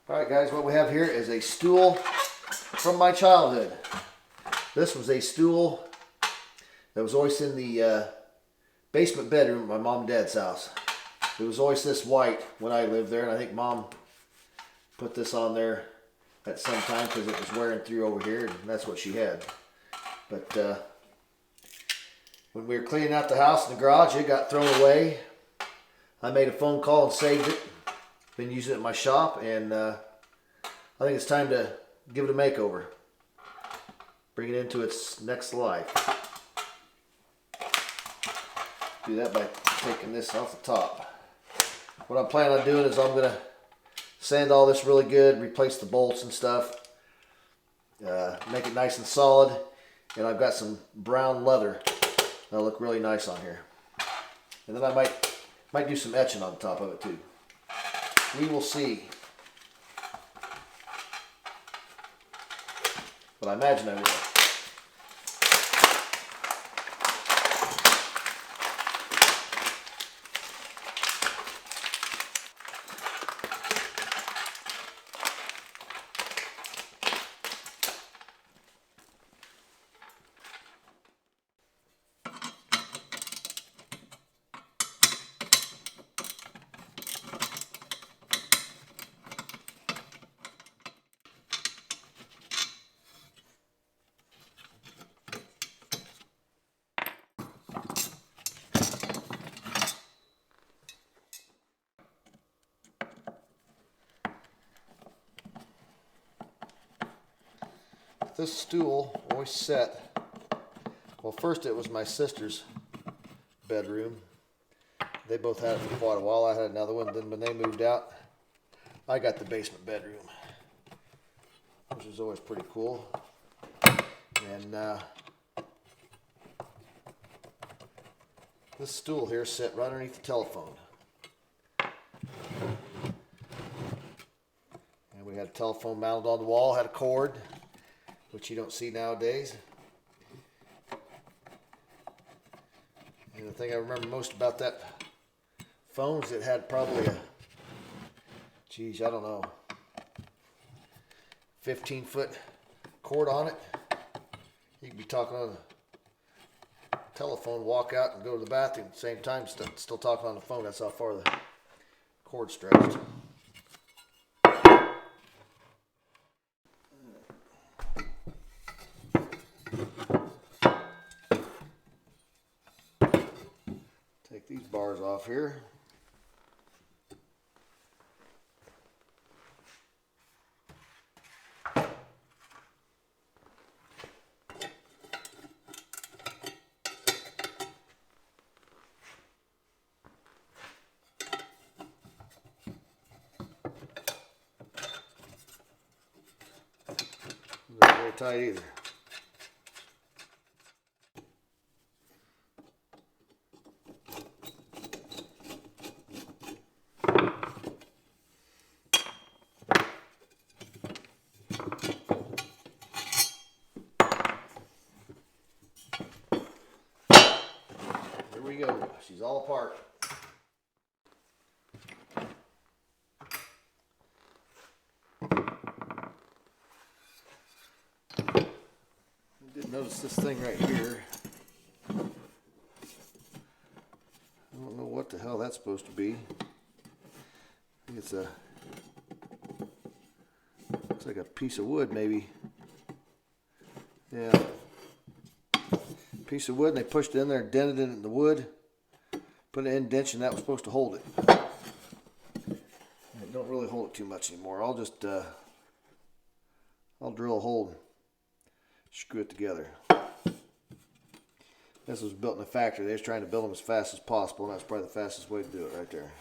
Alright guys, what we have here is a stool from my childhood. This was a stool that was always in the basement bedroom at my mom and dad's house. It was always this white when I lived there, and I think Mom put this on there at some time because it was wearing through over here, and that's what she had. But when we were cleaning out the house and the garage, it got thrown away. I made a phone call and saved it. Been using it in my shop, and I think it's time to give it a makeover. Bring it into its next life. Do that by taking this off the top. What I'm planning on doing is I'm going to sand all this really good, replace the bolts and stuff, make it nice and solid, and I've got some brown leather that'll look really nice on here. And then I might do some etching on top of it too. We will see. But I imagine I will. This stool always set, well, first it was my sister's bedroom. They both had it for quite a while. I had another one. Then when they moved out, I got the basement bedroom, which was always pretty cool. And this stool here set right underneath the telephone. And we had a telephone mounted on the wall, had a cord, which you don't see nowadays. And the thing I remember most about that phone is it had probably a, geez, I don't know, 15-foot cord on it. You could be talking on the telephone, walk out and go to the bathroom at the same time, still talking on the phone. That's how far the cord stretched. Take these bars off here. Not very tight either. Here we go. She's all apart. I did notice this thing right here. I don't know what the hell that's supposed to be. I think it's looks like a piece of wood maybe. Yeah. Piece of wood, and they pushed it in there and dented it in the wood, put an indentation that was supposed to hold it. It don't really hold it too much anymore. I'll just I'll drill a hole and screw it together. This was built in a factory. They was trying to build them as fast as possible, and that's probably the fastest way to do it right there.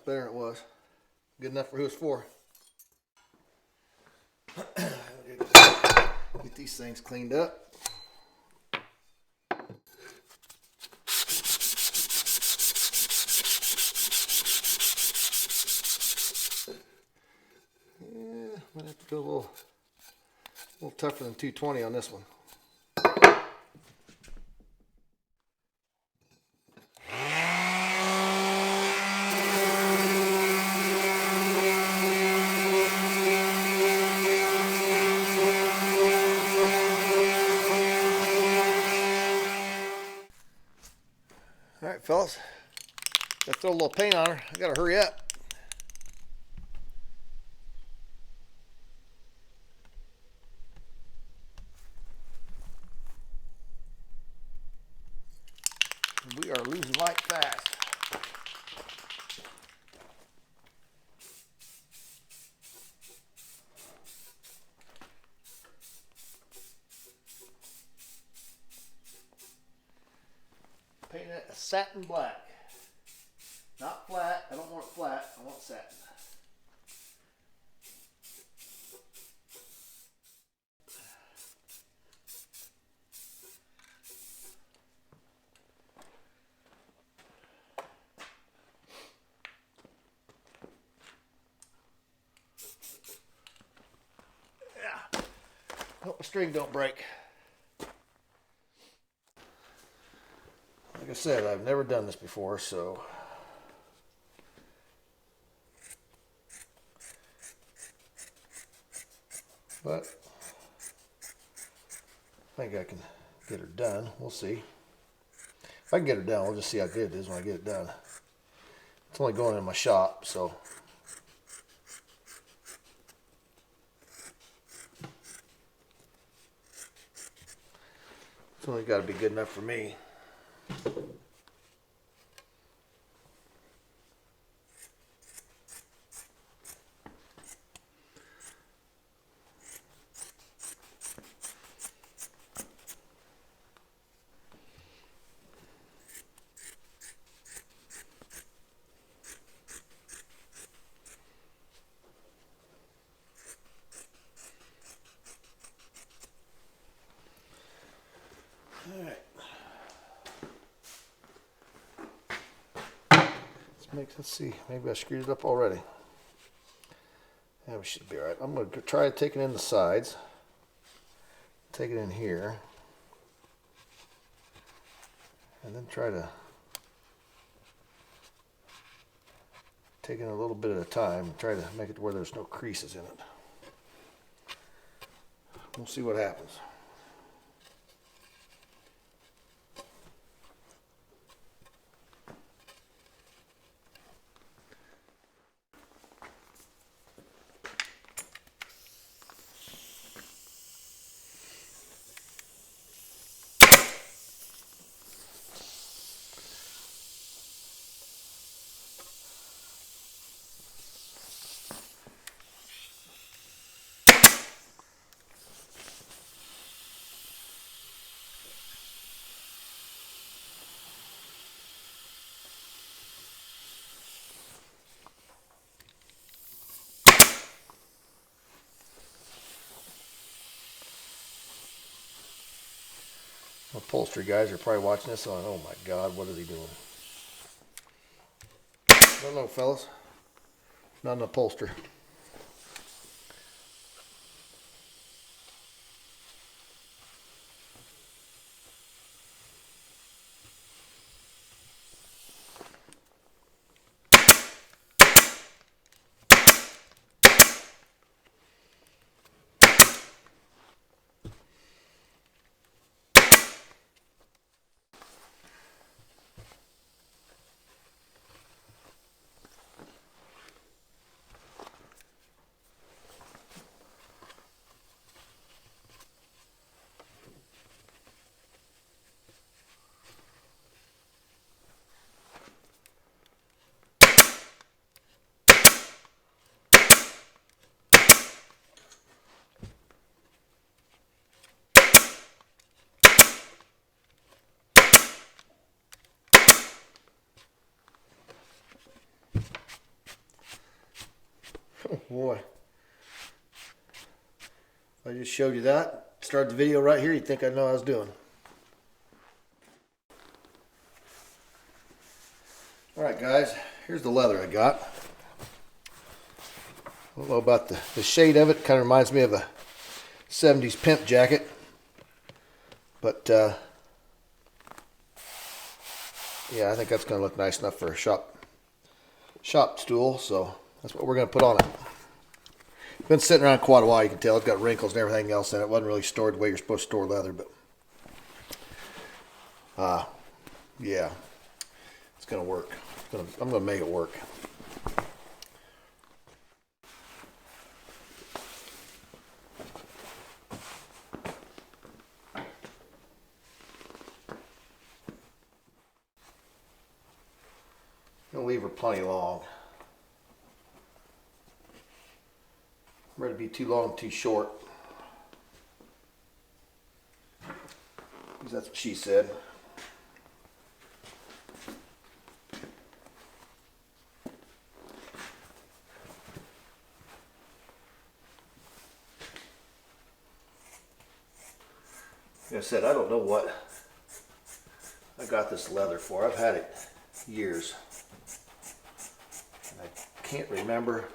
That's better than it was. Good enough for who it's for. Get these things cleaned up. Yeah, might have to go a little tougher than 220 on this one. All right, fellas, gotta throw a little paint on her. I gotta hurry up. We are losing light fast. Paint it a satin black. Not flat. I don't want it flat. I want satin. Yeah. Hope the string don't break. Like I said, I've never done this before, so but I think I can get her done. We'll see. If I can get her done, we'll just see how good it is when I get it done. It's only going in my shop, so it's only got to be good enough for me. All right. Let's see. Maybe I screwed it up already. Yeah, we should be all right. I'm going to try taking in the sides. Take it in here. And then try to take it a little bit at a time and try to make it to where there's no creases in it. We'll see what happens. Upholstery guys are probably watching this on, oh my God, what is he doing? I don't know, fellas. Not an upholsterer. Boy, if I just showed you that, start the video right here, you'd think I know what I was doing. Alright guys, here's the leather I got. I don't know about the shade of it, kind of reminds me of a 70s pimp jacket. But yeah, I think that's going to look nice enough for a shop stool, so that's what we're going to put on it. It's been sitting around quite a while, you can tell. It's got wrinkles and everything else in it. It wasn't really stored the way you're supposed to store leather, but yeah, it's going to work. I'm going to make it work. I'm going to leave her plenty long. I'm ready to be too long, too short. That's what she said. Like I said, I don't know what I got this leather for. I've had it years. And I can't remember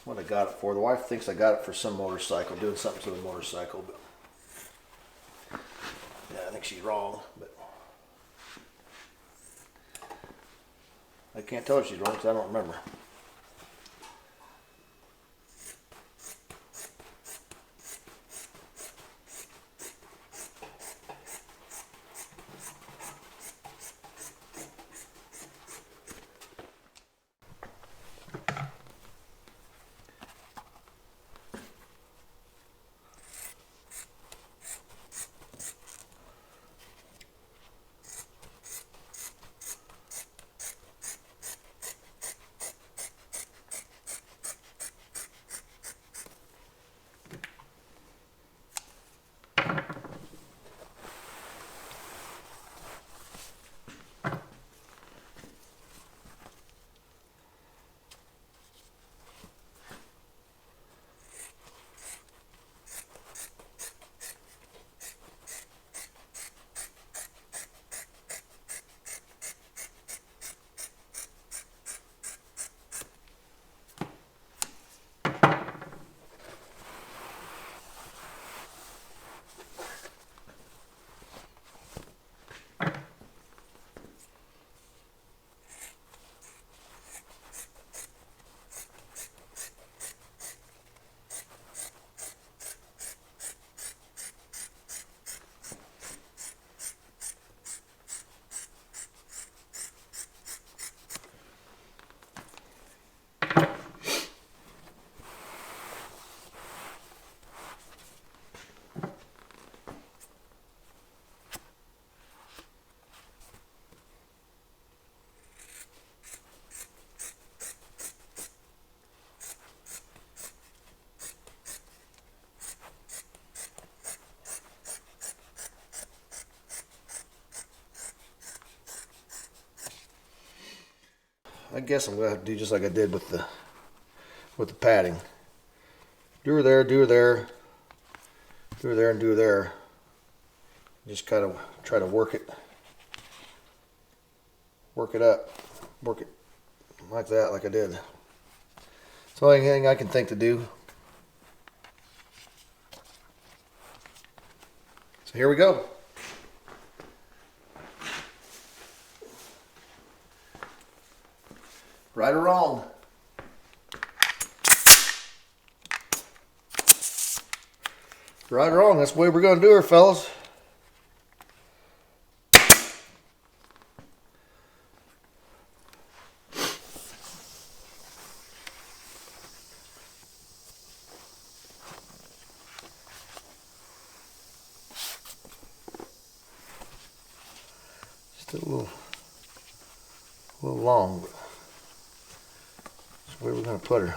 what I got it for. The wife thinks I got it for some motorcycle, doing something to the motorcycle, but yeah, I think she's wrong, but I can't tell if she's wrong because I don't remember. I guess I'm gonna have to do just like I did with the padding. Do her there, do her there, do her there, and do her there. Just kind of try to work it up, work it like that, like I did. It's the only thing I can think to do. So here we go. Right or wrong? Right or wrong, that's the way we're going to do her, fellas. Just a little long, but that's the way we're going to put her.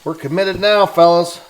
We're committed now, fellas.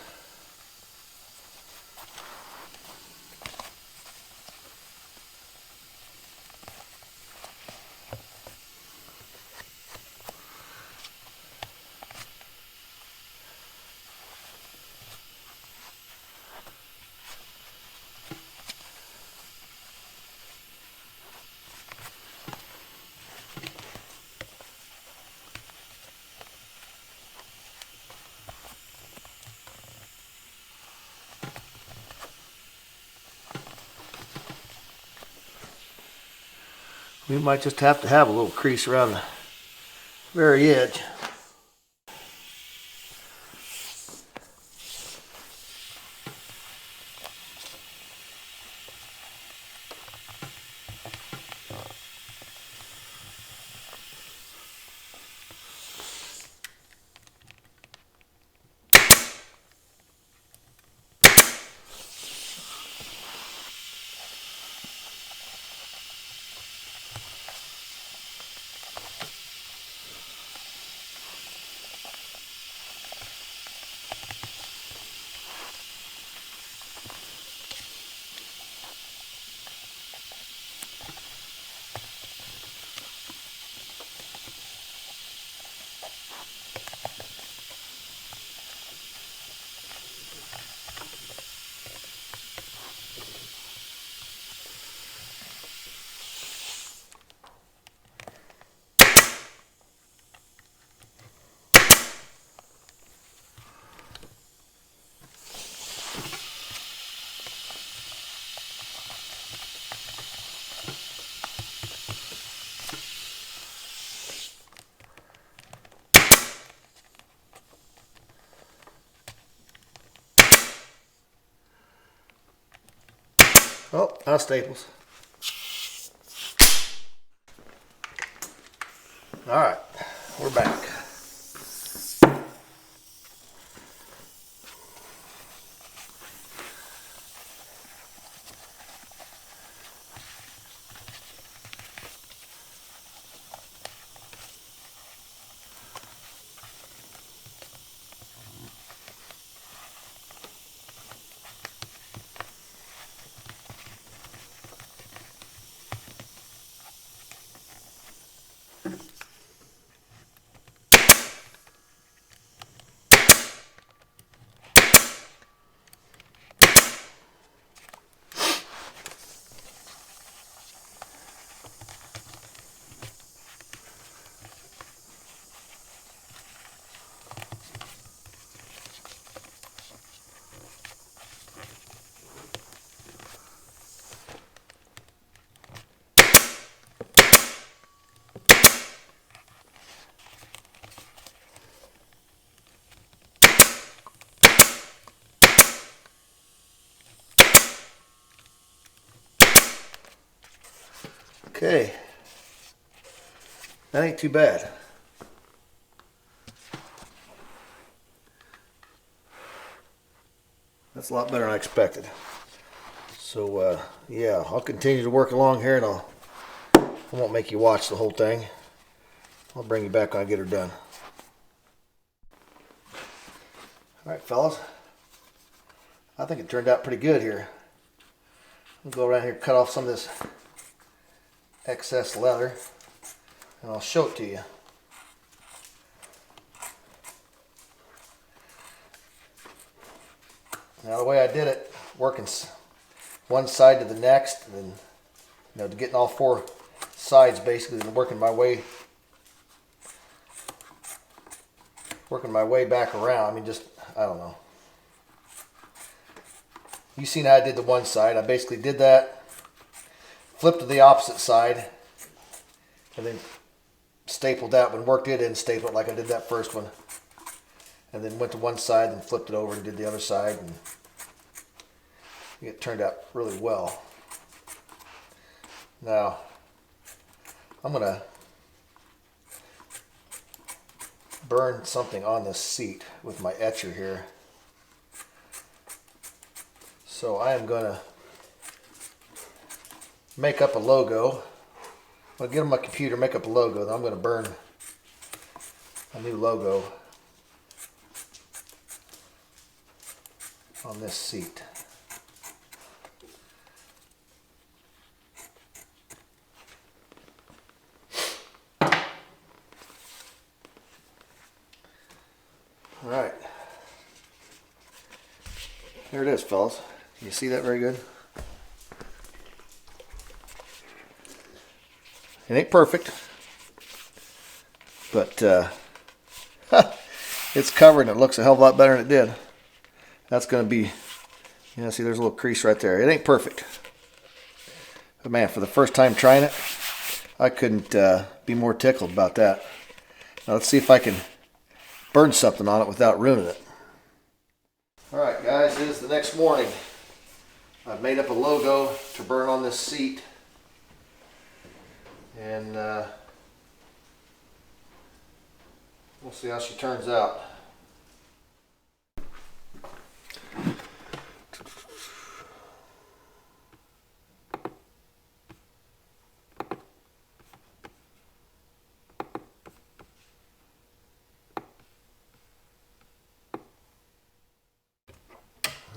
We might just have to have a little crease around the very edge. Oh, out of staples. All right, we're back. Okay, that ain't too bad. That's a lot better than I expected. So yeah, I'll continue to work along here, and I won't make you watch the whole thing. I'll bring you back when I get her done. All right, fellas, I think it turned out pretty good here. I'll go around here and cut off some of this excess leather, and I'll show it to you. Now the way I did it, working one side to the next, and then to getting all four sides basically, and working my way back around. I mean, just, I don't know. You seen how I did the one side. I basically did that, flipped to the opposite side, and then stapled that one, worked it in, stapled it like I did that first one, and then went to one side and flipped it over and did the other side, and it turned out really well. Now I'm gonna burn something on this seat with my etcher here. So I am gonna make up a logo. I'll get on my computer, make up a logo, then I'm gonna burn a new logo on this seat. All right. There it is, fellas. Can you see that very good? It ain't perfect, but it's covered and it looks a hell of a lot better than it did. That's going to be, you know, see there's a little crease right there. It ain't perfect. But man, for the first time trying it, I couldn't be more tickled about that. Now let's see if I can burn something on it without ruining it. Alright guys, it is the next morning. I've made up a logo to burn on this seat. And we'll see how she turns out.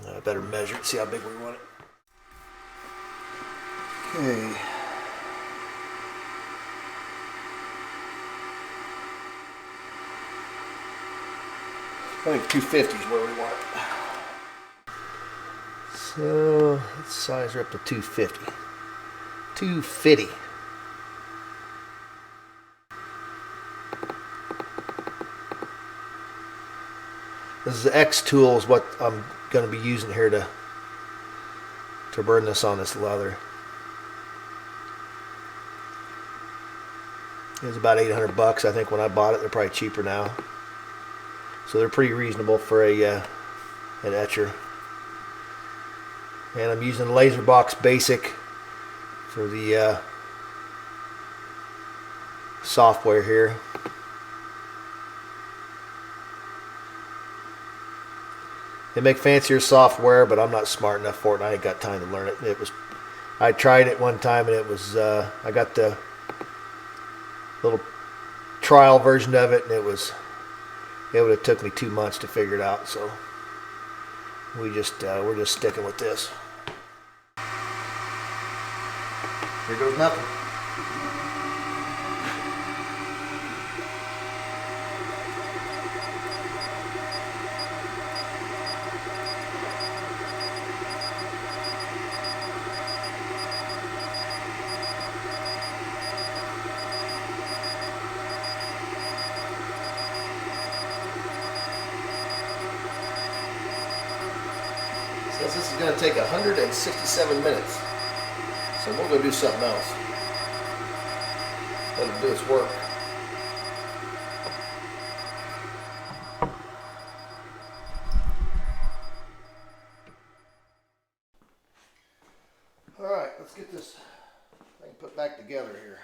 I better measure it, see how big we want it. Okay. I think 250 is where we want it. So let's size her up to 250. 250. This is the XTOOL is what I'm going to be using here to burn this on this leather. It was about 800 bucks I think when I bought it. They're probably cheaper now. So they're pretty reasonable for an etcher. And I'm using LaserBox Basic for the software here. They make fancier software, but I'm not smart enough for it, and I ain't got time to learn it. I tried it one time, and it was I got the little trial version of it, and it would have took me 2 months to figure it out. So we're just sticking with this. Here goes nothing. Says this is going to take 167 minutes. So we'll go do something else. Let it do its work. Alright, let's get this thing put back together here.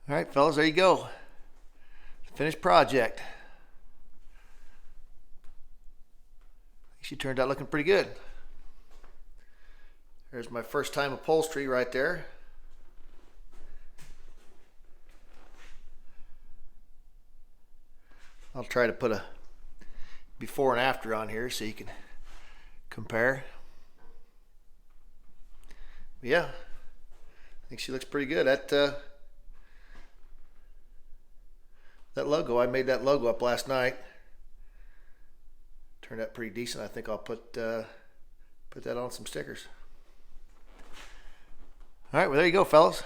All right, fellas, there you go. Finished project. She turned out looking pretty good. There's my first time upholstery right there. I'll try to put a before and after on here so you can compare. Yeah, I think she looks pretty good. That logo, I made that logo up last night. Turned out pretty decent. I think I'll put that on some stickers. All right, well there you go, fellas.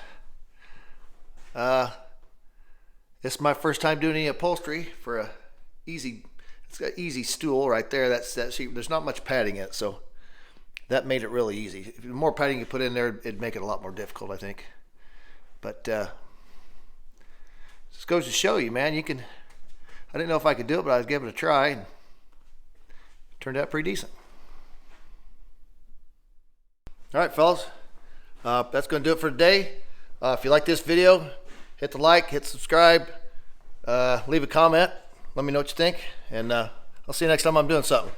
This is my first time doing any upholstery for a easy. It's got easy stool right there. There's not much padding in it, so that made it really easy. If the more padding you put in there, it'd make it a lot more difficult, I think. But just goes to show you, man. You can. I didn't know if I could do it, but I was giving it a try, and it turned out pretty decent. All right, fellas. That's going to do it for today. If you like this video, hit the like, hit subscribe, leave a comment. Let me know what you think, and I'll see you next time I'm doing something.